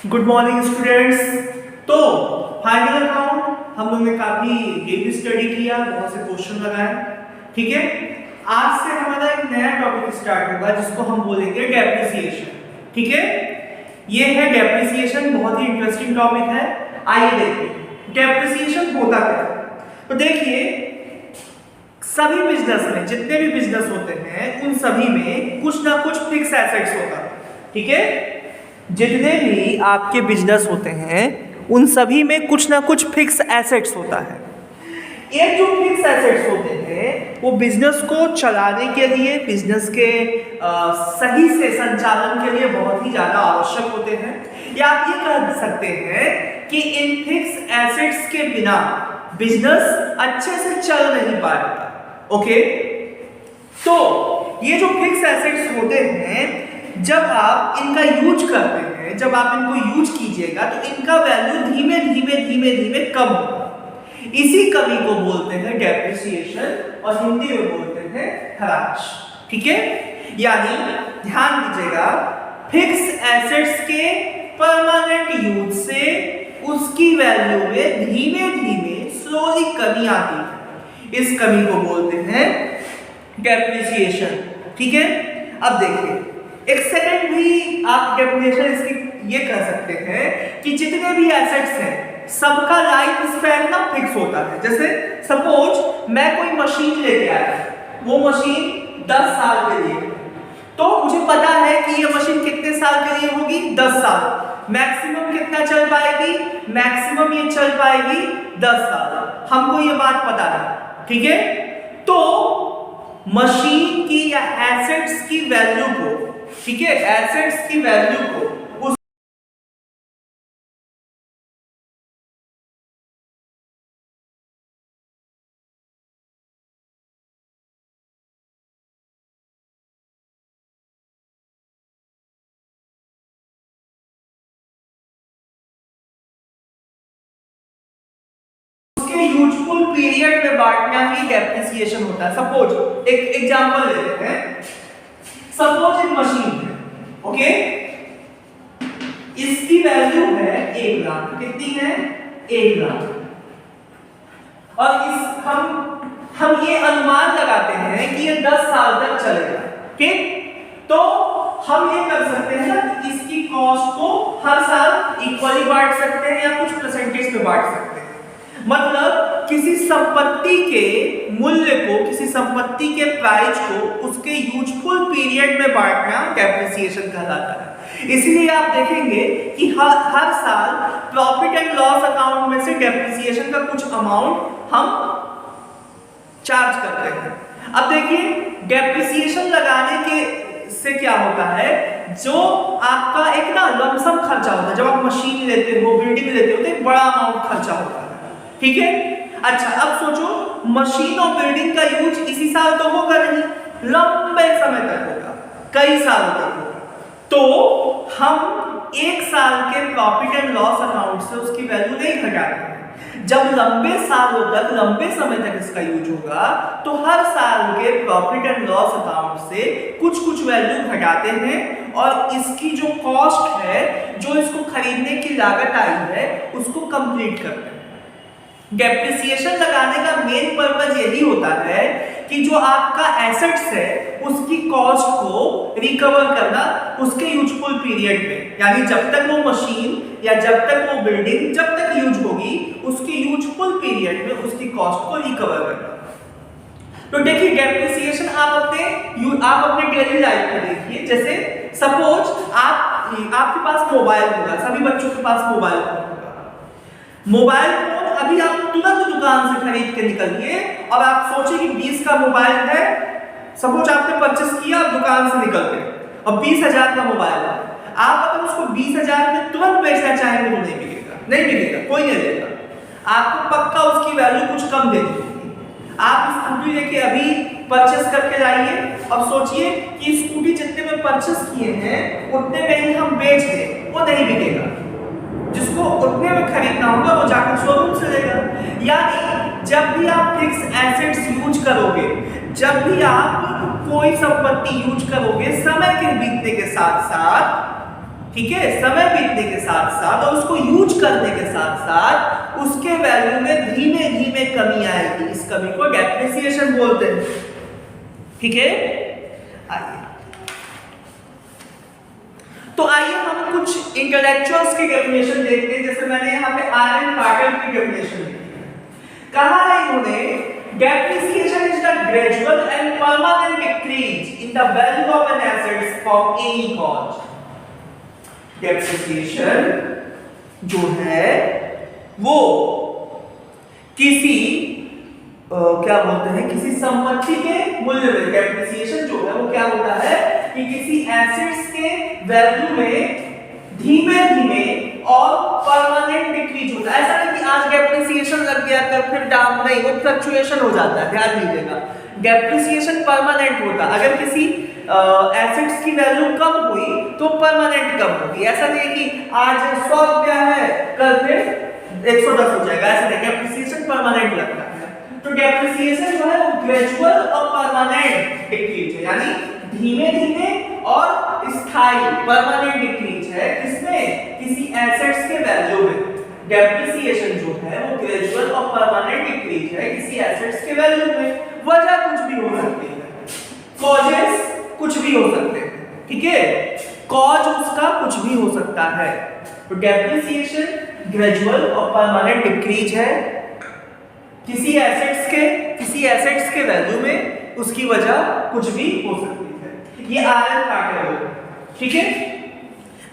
Good morning students. तो final account हम लोग ने काफी डीप स्टडी किया, बहुत से क्वेश्चन लगाए। ठीक है, आज से हमारा एक नया टॉपिक स्टार्ट होगा जिसको हम बोलेंगे डेप्रिसिएशन। ठीक है, ये है डेप्रिसिएशन, बहुत ही इंटरेस्टिंग टॉपिक है। आइए देखते हैं डेप्रिसिएशन होता क्या है। तो देखिए, सभी बिजनेस में जितने भी बिजनेस होते हैं उन सभी में कुछ ना कुछ फिक्स एसेट्स होता है। ठीक है, जितने भी आपके बिजनेस होते हैं उन सभी में कुछ ना कुछ फिक्स एसेट्स होता है। ये जो फिक्स एसेट्स होते हैं वो बिजनेस को चलाने के लिए, बिजनेस के सही से संचालन के लिए बहुत ही ज्यादा आवश्यक होते हैं। या आप ये कह सकते हैं कि इन फिक्स एसेट्स के बिना बिजनेस अच्छे से चल नहीं पाएगा। ओके, तो ये जो फिक्स एसेट्स होते हैं, जब आप इनका यूज करते हैं, जब आप इनको यूज कीजिएगा तो इनका वैल्यू धीमे धीमे कम होगा। इसी कमी को बोलते हैं डेप्रिसिएशन और हिंदी में बोलते हैं ह्रास। ठीक है, यानी ध्यान दीजिएगा, फिक्स एसेट्स के परमानेंट यूज से उसकी वैल्यू में धीमे धीमे स्लोली कमी आती है। इस कमी को बोलते हैं डेप्रिसिएशन। ठीक है, अब देखिए, एक सेकंड भी आप डेफिनेशन इसकी ये कह सकते हैं कि जितने भी एसेट्स हैं सबका लाइफ स्पैन ना फिक्स होता है। जैसे सपोज मैं कोई मशीन लेके आया, वो मशीन 10 साल के लिए, तो मुझे पता है कि ये मशीन कितने साल के लिए होगी, 10 साल। मैक्सिमम कितना चल पाएगी, मैक्सिमम ये चल पाएगी 10 साल। हमको ये बात पता है। ठीक है, तो मशीन की या एसेट्स की वैल्यू को, ठीक है, एसेट्स की वैल्यू को उस उसके यूजफुल पीरियड में बांटना ही डेप्रिसिएशन होता है। सपोज एक एग्जांपल लेते हैं। सपोज एक मशीन है, ओके, इसकी वैल्यू है 1 लाख। कितनी है, 1 लाख। और इस हम ये अनुमान लगाते हैं कि ये 10 साल तक चलेगा। ठीक, तो हम ये कर सकते हैं ना कि इसकी कॉस्ट को हर साल इक्वली बांट सकते हैं या कुछ परसेंटेज पे बांट सकते हैं। मतलब किसी संपत्ति के मूल्य को, किसी संपत्ति के प्राइस को उसके यूजफुल पीरियड में बांटना डेप्रिसिएशन कहलाता है। इसलिए आप देखेंगे कि हर साल प्रॉफिट एंड लॉस अकाउंट में से डेप्रिसिएशन का कुछ अमाउंट हम चार्ज करते हैं। अब देखिए, डेप्रिसिएशन लगाने के से क्या होता है, जो आपका एक ना लमसम खर्चा होता है। जब आप मशीन लेते हो, बिल्डिंग लेते हो, तो एक बड़ा अमाउंट खर्चा होता है। ठीक है, अच्छा, अब सोचो मशीन और बिल्डिंग का यूज इसी साल तो होगा नहीं, लंबे समय तक होगा, कई सालों तक होगा। तो हम 1 साल के प्रॉफिट एंड लॉस अकाउंट से उसकी वैल्यू नहीं घटाते हैं। जब लंबे सालों तक, लंबे समय तक इसका यूज होगा तो हर साल के प्रॉफिट एंड लॉस अकाउंट से कुछ कुछ वैल्यू घटाते हैं और इसकी जो कॉस्ट है, जो इसको खरीदने की लागत आई है, उसको कंप्लीट करते हैं। डेप्रिसिएशन लगाने का मेन पर्पस यही होता है कि जो आपका एसेट्स है उसकी कॉस्ट को रिकवर करना उसके यूजफुल पीरियड में, यानी जब तक वो मशीन या जब तक वो बिल्डिंग जब तक यूज होगी उसके यूजफुल पीरियड में उसकी कॉस्ट को रिकवर करना। तो देखिए, डेप्रिसिएशन आप अपने डेली लाइफ में देखिए। जैसे सपोज आपके पास मोबाइल होगा, सभी बच्चों के पास मोबाइल फोन होगा। मोबाइल फोन अभी आप तुरंत दुकान से खरीद के निकलिए और आप सोचिए कि 20 का मोबाइल है, सपोज आपने परचेस किया दुकान से निकल के, और 20,000 का मोबाइल है। आप अगर उसको 20,000 में तुरंत बेचना चाहेंगे तो नहीं मिलेगा, नहीं मिलेगा, कोई नहीं देगा। आपको पक्का उसकी वैल्यू कुछ कम दे देगी। आप स्कूटी लेके अभी परचेस करके लाइए और सोचिए कि स्कूटी जितने में परचेस किए हैं उतने में ही हम बेच दें, वो नहीं बिकेगा। जिसको उतने में खरीदना होगा वो जाकर शोरूम से लेगा। यानी जब भी आप फिक्स एसेट्स यूज करोगे, जब भी आप कोई संपत्ति यूज करोगे, समय के बीतने के साथ साथ ठीक है, समय बीतने के साथ साथ और उसको यूज करने के साथ साथ उसके वैल्यू में धीमे धीमे कमी आएगी। इस कमी को डेप्रिसिएशन बोलते हैं। ठीक है, आइए तो आइए हम कुछ इंटेलेक्चुअल्स की डेफिनेशन देखते हैं। जैसे मैंने यहाँ पे आर एन कार्टर की डेफिनेशन लिखी है। कहा है इन्होंने, depreciation is the gradual and permanent decrease in the value of an asset from any cause. Depreciation जो है वो किसी क्या बोलते हैं, किसी संपत्ति के मूल्य में, डेप्रिसिएशन जो है वो क्या होता है कि किसी एसेट्स के वैल्यू में धीमे धीमे और परमानेंट डिक्रीज होता है। ऐसा नहीं कि आज डेप्रिसिएशन लग गया कल फिर डाउन, नहीं, वो फ्लक्चुएशन हो जाता है। ध्यान दीजिएगा, डेप्रिसिएशन परमानेंट होता है। अगर किसी एसेट्स की वैल्यू कम हुई तो परमानेंट कम होगी। ऐसा नहीं कि आज 100 रुपया है कल फिर 110 हो जाएगा, ऐसा नहीं। डेप्रिसिएशन परमानेंट लगता है। तो डेप्रिसिएशन जो है वो ग्रेजुअल और परमानेंट डिक्रीज है, यानी धीमे धीमे और स्थायी परमानेंट डिक्रीज है। किसमें? किसी एसेट्स के वैल्यू में। डेप्रिसिएशन जो है वो ग्रेजुअल और परमानेंट डिक्रीज है किसी एसेट्स के वैल्यू में। वजह कुछ भी हो सकती है, कॉजेस कुछ भी हो सकते हैं। ठीक है, कॉज उसका कुछ भी हो सकता है। तो डेप्रिसिएशन ग्रेजुअल और परमानेंट डिक्रीज है किसी एसेट्स के वैल्यू में, उसकी वजह कुछ भी हो सकती है। ये आर एन कार्टर है। ठीक है,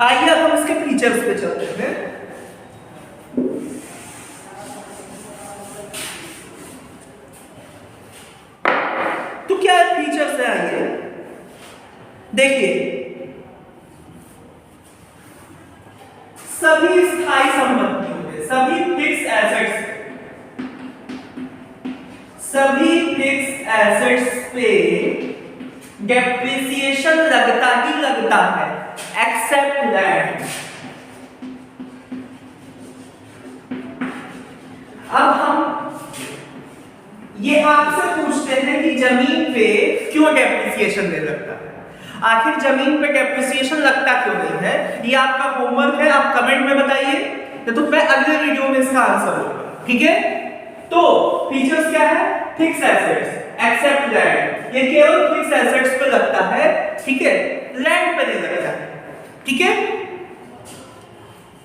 आइए अब हम इसके फीचर्स पे चलते हैं। तो क्या फीचर्स है, आइए देखिए। सभी स्थायी संपत्तियों में, सभी फिक्स एसेट्स पे डेप्रिसिएशन लगता ही लगता है, एक्सेप्ट दैट। अब हम ये आपसे पूछते हैं कि जमीन पे क्यों डेप्रिसिएशन नहीं लगता है? आखिर जमीन पे डेप्रिसिएशन लगता क्यों नहीं है? ये आपका होमवर्क है, आप कमेंट में बताइए, तो मैं अगले वीडियो में इसका आंसर दूंगा। ठीक है, तो फीचर्स क्या है? फिक्स एसेट्स, एक्सेप्ट लैंड, ये केवल फिक्स एसेट्स पे लगता है। ठीक है, लैंड पे नहीं लगता है। ठीक है,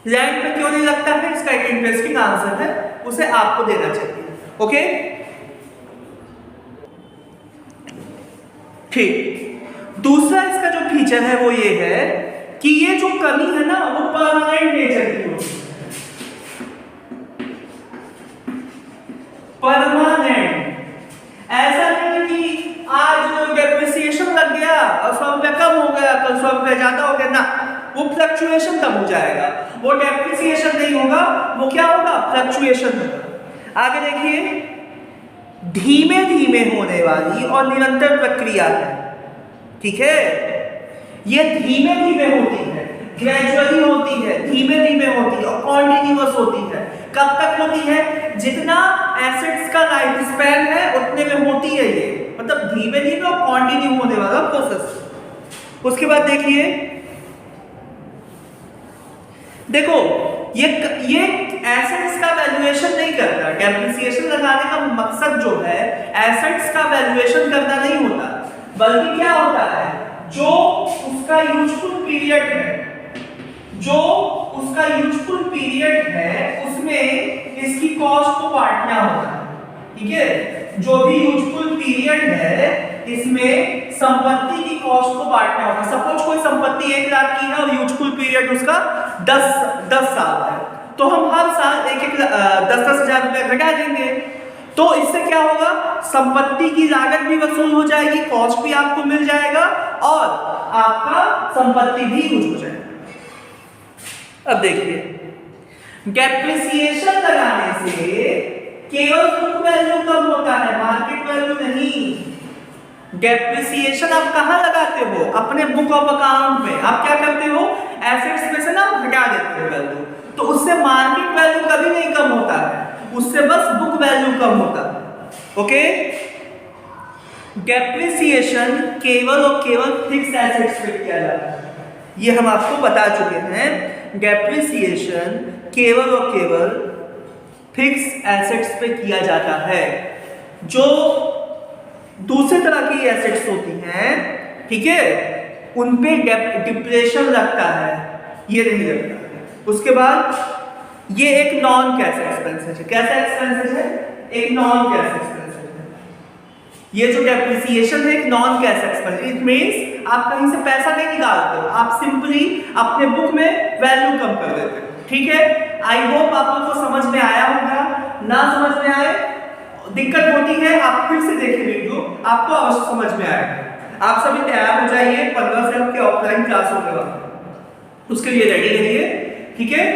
लैंड पे क्यों नहीं लगता है? इसका एक इंटरेस्टिंग आंसर है, उसे आपको देना चाहिए। ओके, ठीक। दूसरा इसका जो फीचर है वो ये है कि ये जो कमी है ना वो परमानेंट नेचर की होती है। परमानेंट, ऐसा नहीं कि आज डेप्रिसिएशन लग गया और 100 रुपया कम हो गया, कल 100 रुपया ज्यादा हो गया, ना, वो फ्लक्चुएशन तब हो जाएगा। वो डेप्रिसिएशन नहीं होगा, वो क्या होगा? फ्लक्चुएशन होगा। आगे देखिए, धीमे धीमे होने वाली और निरंतर प्रक्रिया है। ठीक है, ये धीमे धीमे होती है, ग्रेजुअली होती है, धीमे धीमे होती है और कॉन्टिन्यूअस होती है। कब तक होती है? जितना एसेट्स का लाइफ स्पैन है उतने में होती है ये, मतलब धीमे धीमे और कॉन्टिन्यू होने वाला प्रोसेस। उसके बाद देखिए, देखो ये एसेट्स का वैल्यूएशन नहीं करता। डेप्रिसिएशन लगाने का मकसद जो है एसेट्स का वैल्यूएशन करना नहीं होता, बल्कि क्या होता है, जो उसका यूजफुल पीरियड है उसमें इसकी कॉस्ट को बांटना होता है। ठीक है, जो भी यूजफुल पीरियड है इसमें संपत्ति की कॉस्ट को बांटना होगा। सपोज कोई संपत्ति 1 लाख की है और यूजफुल पीरियड उसका 10 साल है, तो हम हर साल 10-10 हजार रुपए घटा देंगे। तो इससे क्या होगा? संपत्ति की लागत भी वसूल हो जाएगी, कॉस्ट भी आपको मिल जाएगा और आपका संपत्ति भी यूज हो जाएगा। अब देखिए, डेप्रिसिएशन लगाने से केवल बुक वैल्यू कम होता है, मार्केट वैल्यू नहीं। डेप्रिसिएशन आप कहां लगाते हो? अपने बुक ऑफ अकाउंट में। आप क्या करते हो? एसेट्स में से ना घटा देते हो वैल्यू, तो उससे मार्केट वैल्यू कभी नहीं कम होता है, उससे बस बुक वैल्यू कम होता है। ओके, डेप्रिसिएशन केवल और केवल फिक्स एसेट्स पे किया जाता है। ये हम आपको बता चुके हैं। डेप्रिसिएशन केवल और केवल फिक्स एसेट्स पे किया जाता है। जो दूसरे तरह की एसेट्स होती हैं, ठीक है, उन पे डिप्रेशन लगता है, ये नहीं लगता। उसके बाद ये एक नॉन कैश एक्सपेंसेस है। कैसा एक्सपेंसेस है? एक नॉन कैश एक्सपेंसेस है। ये जो डेप्रिसिएशन है एक non cash expense, it means आप कहीं से पैसा नहीं निकालते हो, आप सिंपली अपने बुक में वैल्यू कम कर देते हो। ठीक है, आई होप आप लोग को समझ में आया होगा। ना समझ में आए, दिक्कत होती है, आप फिर से देखिए वीडियो, आपको अवश्य समझ में आएगा। आप सभी तैयार हो जाइए, 15 से आपके ऑफलाइन क्लास होने वाला है, उसके लिए रेडी रहिए, ठीक है।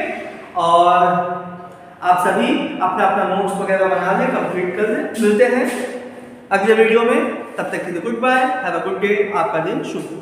और आप सभी अपना अपना नोट्स वगैरह बना लें, कंप्लीट कर लें। मिलते हैं अगले वीडियो में, तब तक के लिए good bye, have a good day, आपका दिन शुभ हो।